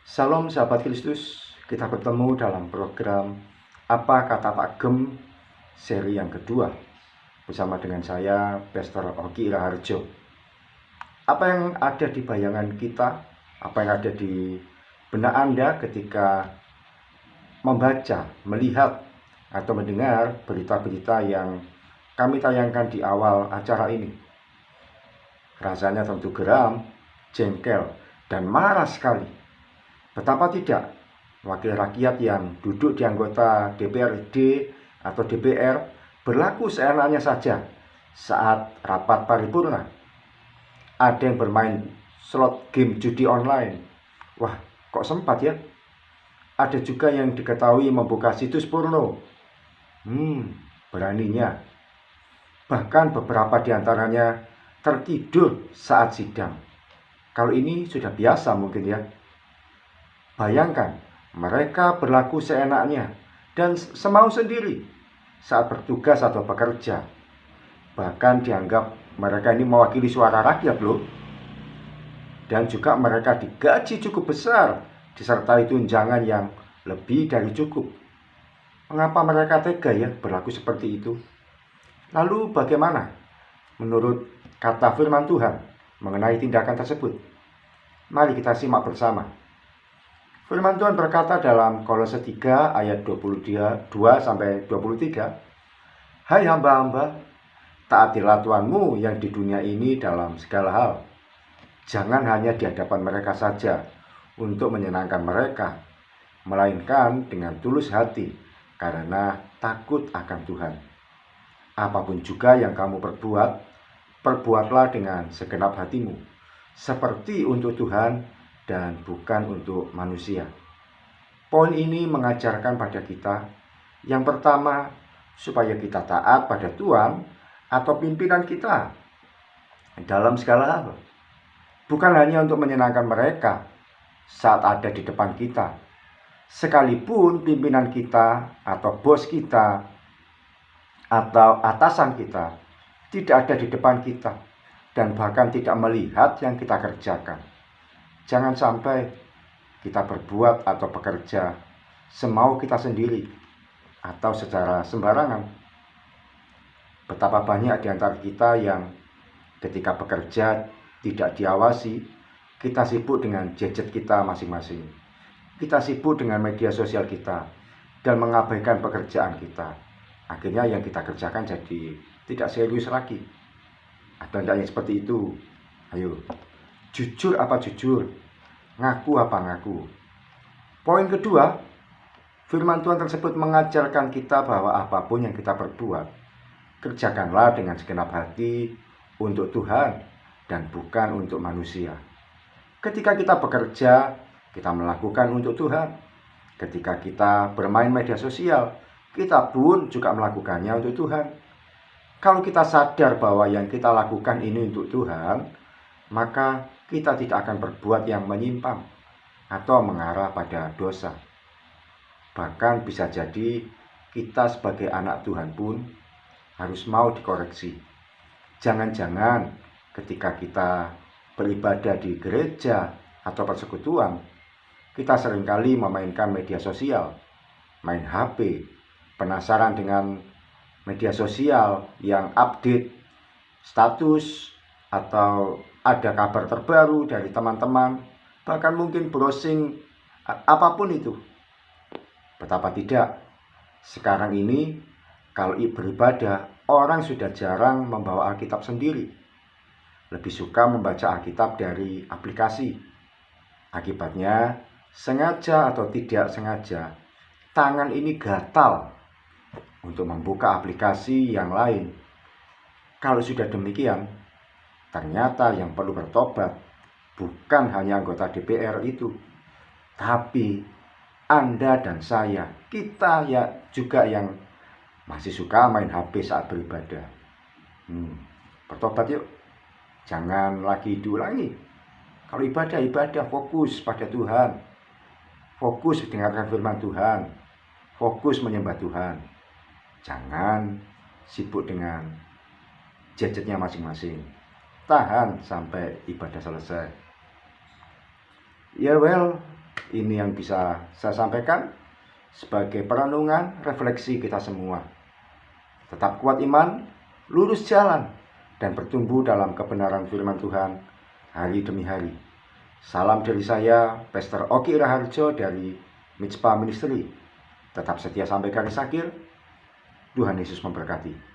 Salam sahabat Kristus, kita bertemu dalam program Apa Kata Pak Gem seri yang kedua bersama dengan saya, Pastor Oki Raharjo. Apa yang ada di bayangan kita, apa yang ada di benak Anda ketika membaca, melihat, atau mendengar berita-berita yang kami tayangkan di awal acara ini? Rasanya tentu geram, jengkel, dan marah sekali. Betapa tidak, wakil rakyat yang duduk di anggota DPRD atau DPR berlaku seenaknya saja saat rapat paripurna. Ada yang bermain slot game judi online. Wah, kok sempat ya? Ada juga yang diketahui membuka situs porno. Beraninya. Bahkan beberapa di antaranya tertidur saat sidang. Kalau ini sudah biasa mungkin ya. Bayangkan, mereka berlaku seenaknya dan semau sendiri saat bertugas atau bekerja. Bahkan dianggap mereka ini mewakili suara rakyat loh. Dan juga mereka digaji cukup besar, disertai tunjangan yang lebih dari cukup. Mengapa mereka tega ya berlaku seperti itu? Lalu bagaimana menurut kata firman Tuhan mengenai tindakan tersebut? Mari kita simak bersama. Firman Tuhan berkata dalam Kolose 3 ayat 22-23, Hai hamba-hamba, taatilah Tuhanmu yang di dunia ini dalam segala hal. Jangan hanya di hadapan mereka saja untuk menyenangkan mereka, melainkan dengan tulus hati karena takut akan Tuhan. Apapun juga yang kamu perbuat, perbuatlah dengan segenap hatimu, seperti untuk Tuhan dan bukan untuk manusia. Poin ini mengajarkan pada kita, yang pertama, supaya kita taat pada Tuhan atau pimpinan kita dalam segala hal. Bukan hanya untuk menyenangkan mereka saat ada di depan kita, sekalipun pimpinan kita atau bos kita atau atasan kita tidak ada di depan kita dan bahkan tidak melihat yang kita kerjakan. Jangan sampai kita berbuat atau bekerja semau kita sendiri atau secara sembarangan. Betapa banyak di antara kita yang ketika bekerja tidak diawasi, kita sibuk dengan gadget kita masing-masing. Kita sibuk dengan media sosial kita dan mengabaikan pekerjaan kita. Akhirnya yang kita kerjakan jadi tidak serius lagi. Ada yang seperti itu? Ayo, jujur apa jujur? Ngaku apa ngaku? Poin kedua, firman Tuhan tersebut mengajarkan kita bahwa apapun yang kita perbuat, kerjakanlah dengan segenap hati untuk Tuhan dan bukan untuk manusia. Ketika kita bekerja, kita melakukan untuk Tuhan. Ketika kita bermain media sosial, kita pun juga melakukannya untuk Tuhan. Kalau kita sadar bahwa yang kita lakukan ini untuk Tuhan, maka kita tidak akan berbuat yang menyimpang atau mengarah pada dosa. Bahkan bisa jadi kita sebagai anak Tuhan pun harus mau dikoreksi. Jangan-jangan ketika kita beribadah di gereja atau persekutuan, kita seringkali memainkan media sosial, main HP, penasaran dengan media sosial yang update status atau ada kabar terbaru dari teman-teman, bahkan mungkin browsing apapun itu. Betapa tidak, sekarang ini kalau beribadah, orang sudah jarang membawa Alkitab sendiri. Lebih suka membaca Alkitab dari aplikasi. Akibatnya, sengaja atau tidak sengaja, tangan ini gatal untuk membuka aplikasi yang lain. Kalau sudah demikian, ternyata yang perlu bertobat bukan hanya anggota DPR itu, tapi Anda dan saya, kita ya juga yang masih suka main HP saat beribadah. Bertobat yuk, jangan lagi diulangi. Kalau ibadah fokus pada Tuhan, fokus mendengarkan firman Tuhan, fokus menyembah Tuhan. Jangan sibuk dengan gadgetnya masing-masing. Tahan sampai ibadah selesai. Ya Ini yang bisa saya sampaikan sebagai perenungan refleksi kita semua. Tetap kuat iman, lurus jalan, dan bertumbuh dalam kebenaran firman Tuhan hari demi hari. Salam dari saya, Pastor Oki Raharjo dari Mitspa Ministry. Tetap setia sampai garis akhir. Tuhan Yesus memberkati.